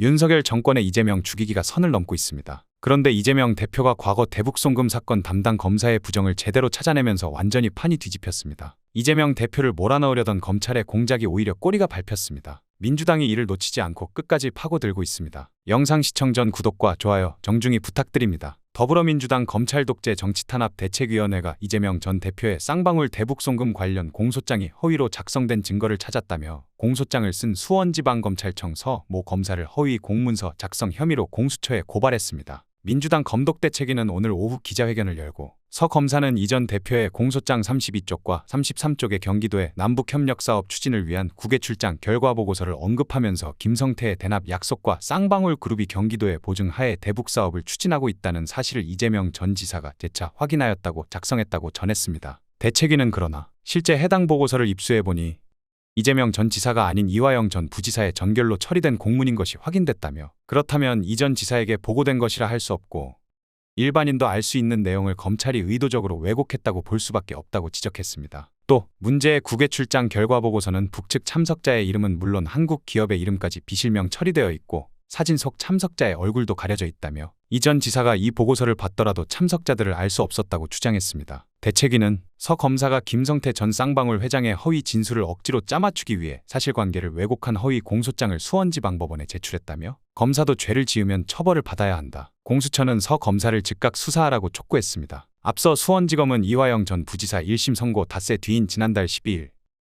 윤석열 정권의 이재명 죽이기가 선을 넘고 있습니다. 그런데 이재명 대표가 과거 대북송금 사건 담당 검사의 부정을 제대로 찾아내면서 완전히 판이 뒤집혔습니다. 이재명 대표를 몰아넣으려던 검찰의 공작이 오히려 꼬리가 밟혔습니다. 민주당이 이를 놓치지 않고 끝까지 파고들고 있습니다. 영상 시청 전 구독과 좋아요 정중히 부탁드립니다. 더불어민주당 검찰 독재 정치탄압 대책위원회가 이재명 전 대표의 쌍방울 대북송금 관련 공소장이 허위로 작성된 증거를 찾았다며 공소장을 쓴 수원지방검찰청 서 모 검사를 허위 공문서 작성 혐의로 공수처에 고발했습니다. 민주당 검독대책위는 오늘 오후 기자회견을 열고 서 검사는 이 전 대표의 공소장 32쪽과 33쪽의 경기도의 남북협력사업 추진을 위한 국외 출장 결과보고서를 언급하면서 김성태의 대납 약속과 쌍방울 그룹이 경기도의 보증하에 대북사업을 추진하고 있다는 사실을 이재명 전 지사가 재차 확인하였다고 작성했다고 전했습니다. 대책위는 그러나 실제 해당 보고서를 입수해보니 이재명 전 지사가 아닌 이화영 전 부지사의 전결로 처리된 공문인 것이 확인됐다며, 그렇다면 이 전 지사에게 보고된 것이라 할 수 없고 일반인도 알 수 있는 내용을 검찰이 의도적으로 왜곡했다고 볼 수밖에 없다고 지적했습니다. 또 문제의 국외 출장 결과 보고서는 북측 참석자의 이름은 물론 한국 기업의 이름까지 비실명 처리되어 있고 사진 속 참석자의 얼굴도 가려져 있다며 이 전 지사가 이 보고서를 봤더라도 참석자들을 알 수 없었다고 주장했습니다. 대책위는 서 검사가 김성태 전 쌍방울 회장의 허위 진술을 억지로 짜맞추기 위해 사실관계를 왜곡한 허위 공소장을 수원지방법원에 제출했다며 검사도 죄를 지으면 처벌을 받아야 한다. 공수처는 서 검사를 즉각 수사하라고 촉구했습니다. 앞서 수원지검은 이화영 전 부지사 1심 선고 닷새 뒤인 지난달 12일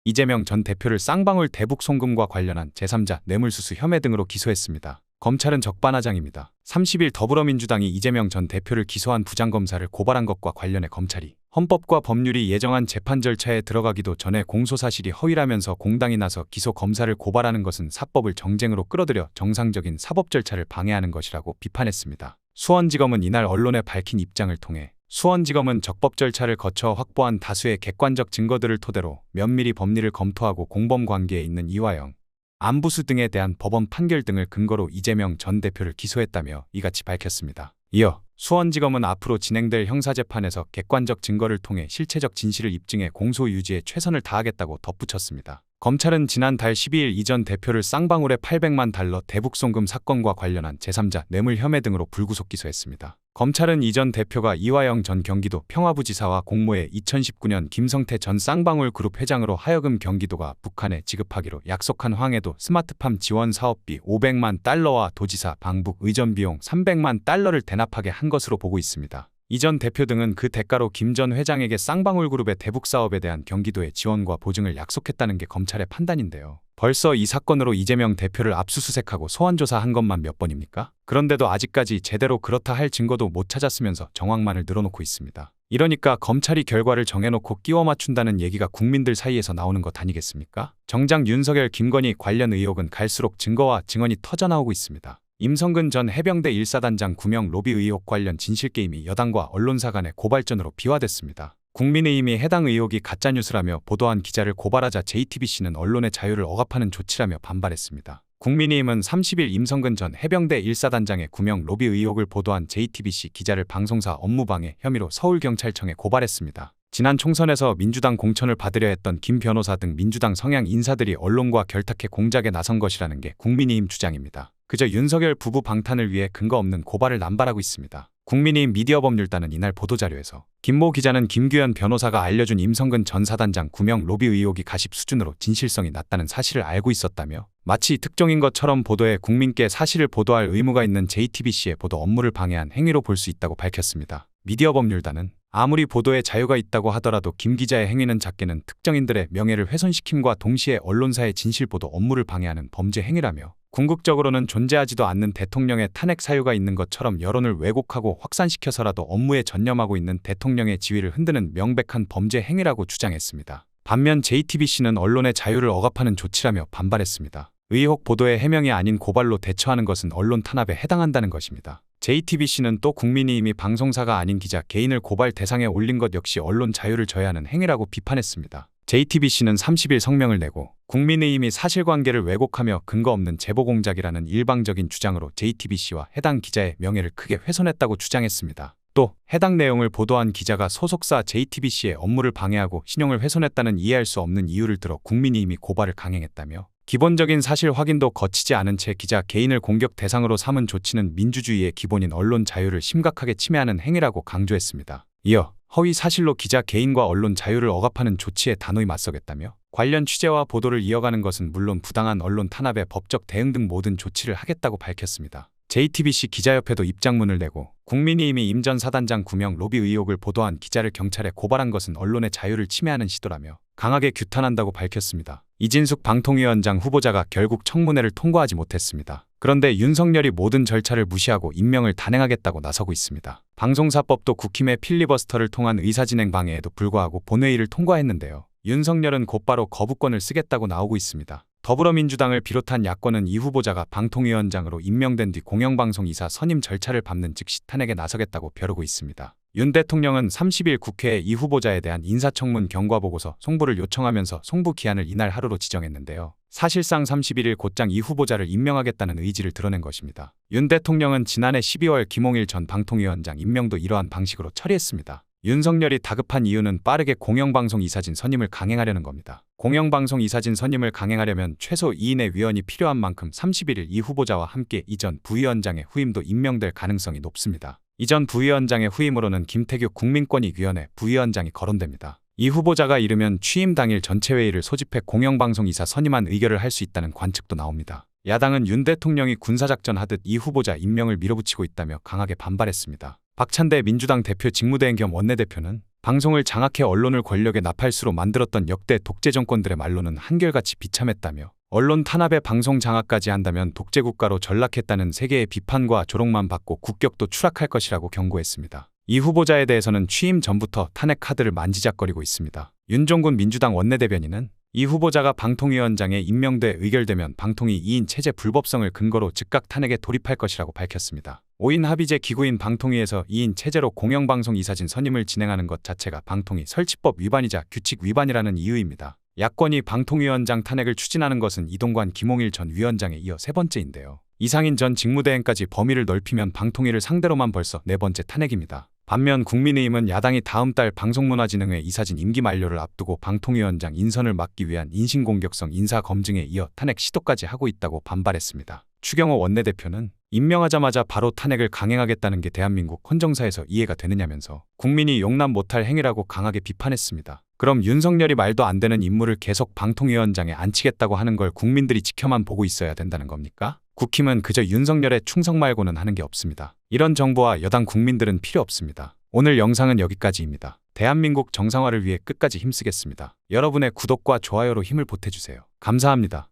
이재명 전 대표를 쌍방울 대북송금과 관련한 제3자 뇌물수수 혐의 등으로 기소했습니다. 검찰은 적반하장입니다. 30일 더불어민주당이 이재명 전 대표를 기소한 부장검사를 고발한 것과 관련해 검찰이 헌법과 법률이 예정한 재판 절차에 들어가기도 전에 공소사실이 허위라면서 공당이 나서 기소 검사를 고발하는 것은 사법을 정쟁으로 끌어들여 정상적인 사법 절차를 방해하는 것이라고 비판했습니다. 수원지검은 이날 언론에 밝힌 입장을 통해 수원지검은 적법 절차를 거쳐 확보한 다수의 객관적 증거들을 토대로 면밀히 법리를 검토하고 공범 관계에 있는 이화영, 안부수 등에 대한 법원 판결 등을 근거로 이재명 전 대표를 기소했다며 이같이 밝혔습니다. 이어 수원지검은 앞으로 진행될 형사재판에서 객관적 증거를 통해 실체적 진실을 입증해 공소 유지에 최선을 다하겠다고 덧붙였습니다. 검찰은 지난달 12일 이 전 대표를 쌍방울의 800만 달러 대북송금 사건과 관련한 제3자 뇌물 혐의 등으로 불구속 기소했습니다. 검찰은 이 전 대표가 이화영 전 경기도 평화부지사와 공모해 2019년 김성태 전 쌍방울 그룹 회장으로 하여금 경기도가 북한에 지급하기로 약속한 황해도 스마트팜 지원 사업비 500만 달러와 도지사 방북 의전 비용 300만 달러를 대납하게 한 것으로 보고 있습니다. 이 전 대표 등은 그 대가로 김 전 회장에게 쌍방울 그룹의 대북 사업에 대한 경기도의 지원과 보증을 약속했다는 게 검찰의 판단인데요. 벌써 이 사건으로 이재명 대표를 압수수색하고 소환조사한 것만 몇 번입니까? 그런데도 아직까지 제대로 그렇다 할 증거도 못 찾았으면서 정황만을 늘어놓고 있습니다. 이러니까 검찰이 결과를 정해놓고 끼워 맞춘다는 얘기가 국민들 사이에서 나오는 것 아니겠습니까? 정작 윤석열, 김건희 관련 의혹은 갈수록 증거와 증언이 터져나오고 있습니다. 임성근 전 해병대 1사단장 구명 로비 의혹 관련 진실게임이 여당과 언론사 간의 고발전으로 비화됐습니다. 국민의힘이 해당 의혹이 가짜뉴스라며 보도한 기자를 고발하자 JTBC는 언론의 자유를 억압하는 조치라며 반발했습니다. 국민의힘은 30일 임성근 전 해병대 1사단장의 구명 로비 의혹을 보도한 JTBC 기자를 방송사 업무방해 혐의로 서울경찰청에 고발했습니다. 지난 총선에서 민주당 공천을 받으려 했던 김 변호사 등 민주당 성향 인사들이 언론과 결탁해 공작에 나선 것이라는 게 국민의힘 주장입니다. 그저 윤석열 부부 방탄을 위해 근거 없는 고발을 남발하고 있습니다. 국민의힘 미디어법률단은 이날 보도자료에서 김모 기자는 김규현 변호사가 알려준 임성근 전 사단장 구명 로비 의혹이 가십 수준으로 진실성이 낮다는 사실을 알고 있었다며 마치 특종인 것처럼 보도해 국민께 사실을 보도할 의무가 있는 JTBC의 보도 업무를 방해한 행위로 볼 수 있다고 밝혔습니다. 미디어법률단은 아무리 보도에 자유가 있다고 하더라도 김 기자의 행위는 작게는 특정인들의 명예를 훼손시킴과 동시에 언론사의 진실보도 업무를 방해하는 범죄 행위라며 궁극적으로는 존재하지도 않는 대통령의 탄핵 사유가 있는 것처럼 여론을 왜곡하고 확산시켜서라도 업무에 전념하고 있는 대통령의 지위를 흔드는 명백한 범죄 행위라고 주장했습니다. 반면 JTBC는 언론의 자유를 억압하는 조치라며 반발했습니다. 의혹 보도의 해명이 아닌 고발로 대처하는 것은 언론 탄압에 해당한다는 것입니다. JTBC는 또 국민의힘이 방송사가 아닌 기자 개인을 고발 대상에 올린 것 역시 언론 자유를 저해하는 행위라고 비판했습니다. JTBC는 30일 성명을 내고 국민의힘이 사실관계를 왜곡하며 근거 없는 제보 공작이라는 일방적인 주장으로 JTBC와 해당 기자의 명예를 크게 훼손했다고 주장했습니다. 또 해당 내용을 보도한 기자가 소속사 JTBC의 업무를 방해하고 신용을 훼손했다는 이해할 수 없는 이유를 들어 국민의힘이 고발을 강행했다며 기본적인 사실 확인도 거치지 않은 채 기자 개인을 공격 대상으로 삼은 조치는 민주주의의 기본인 언론 자유를 심각하게 침해하는 행위라고 강조했습니다. 이어 허위 사실로 기자 개인과 언론 자유를 억압하는 조치에 단호히 맞서겠다며 관련 취재와 보도를 이어가는 것은 물론 부당한 언론 탄압의 법적 대응 등 모든 조치를 하겠다고 밝혔습니다. JTBC 기자협회도 입장문을 내고 국민의힘이 임 전 사단장 구명 로비 의혹을 보도한 기자를 경찰에 고발한 것은 언론의 자유를 침해하는 시도라며 강하게 규탄한다고 밝혔습니다. 이진숙 방통위원장 후보자가 결국 청문회를 통과하지 못했습니다. 그런데 윤석열이 모든 절차를 무시하고 임명을 단행하겠다고 나서고 있습니다. 방송사법도 국힘의 필리버스터를 통한 의사진행 방해에도 불구하고 본회의를 통과했는데요. 윤석열은 곧바로 거부권을 쓰겠다고 나오고 있습니다. 더불어민주당을 비롯한 야권은 이 후보자가 방통위원장으로 임명된 뒤 공영방송 이사 선임 절차를 밟는 즉시 탄핵에 나서겠다고 벼르고 있습니다. 윤 대통령은 30일 국회에 이 후보자에 대한 인사청문 경과보고서 송부를 요청하면서 송부 기한을 이날 하루로 지정했는데요. 사실상 31일 곧장 이 후보자를 임명하겠다는 의지를 드러낸 것입니다. 윤 대통령은 지난해 12월 김홍일 전 방통위원장 임명도 이러한 방식으로 처리했습니다. 윤석열이 다급한 이유는 빠르게 공영방송 이사진 선임을 강행하려는 겁니다. 공영방송 이사진 선임을 강행하려면 최소 2인의 위원이 필요한 만큼 31일 이 후보자와 함께 이전 부위원장의 후임도 임명될 가능성이 높습니다. 이전 부위원장의 후임으로는 김태규 국민권익위원회 부위원장이 거론됩니다. 이 후보자가 이르면 취임 당일 전체회의를 소집해 공영방송 이사 선임안 의결을 할 수 있다는 관측도 나옵니다. 야당은 윤 대통령이 군사작전 하듯 이 후보자 임명을 밀어붙이고 있다며 강하게 반발했습니다. 박찬대 민주당 대표 직무대행 겸 원내대표는 방송을 장악해 언론을 권력의 나팔수로 만들었던 역대 독재 정권들의 말로는 한결같이 비참했다며 언론 탄압에 방송 장악까지 한다면 독재국가로 전락했다는 세계의 비판과 조롱만 받고 국격도 추락할 것이라고 경고했습니다. 이 후보자에 대해서는 취임 전부터 탄핵 카드를 만지작거리고 있습니다. 윤종군 민주당 원내대변인은 이 후보자가 방통위원장에 임명돼 의결되면 방통위 2인 체제 불법성을 근거로 즉각 탄핵에 돌입할 것이라고 밝혔습니다. 5인 합의제 기구인 방통위에서 2인 체제로 공영방송 이사진 선임을 진행하는 것 자체가 방통위 설치법 위반이자 규칙 위반이라는 이유입니다. 야권이 방통위원장 탄핵을 추진하는 것은 이동관 김홍일 전 위원장에 이어 세 번째인데요. 이상인 전 직무대행까지 범위를 넓히면 방통위를 상대로만 벌써 네 번째 탄핵입니다. 반면 국민의힘은 야당이 다음 달 방송문화진흥회 이사진 임기 만료를 앞두고 방통위원장 인선을 막기 위한 인신공격성 인사검증에 이어 탄핵 시도까지 하고 있다고 반발했습니다. 추경호 원내대표는 임명하자마자 바로 탄핵을 강행하겠다는 게 대한민국 헌정사에서 이해가 되느냐면서 국민이 용납 못할 행위라고 강하게 비판했습니다. 그럼 윤석열이 말도 안 되는 인물을 계속 방통위원장에 앉히겠다고 하는 걸 국민들이 지켜만 보고 있어야 된다는 겁니까? 국힘은 그저 윤석열의 충성 말고는 하는 게 없습니다. 이런 정부와 여당 국민들은 필요 없습니다. 오늘 영상은 여기까지입니다. 대한민국 정상화를 위해 끝까지 힘쓰겠습니다. 여러분의 구독과 좋아요로 힘을 보태주세요. 감사합니다.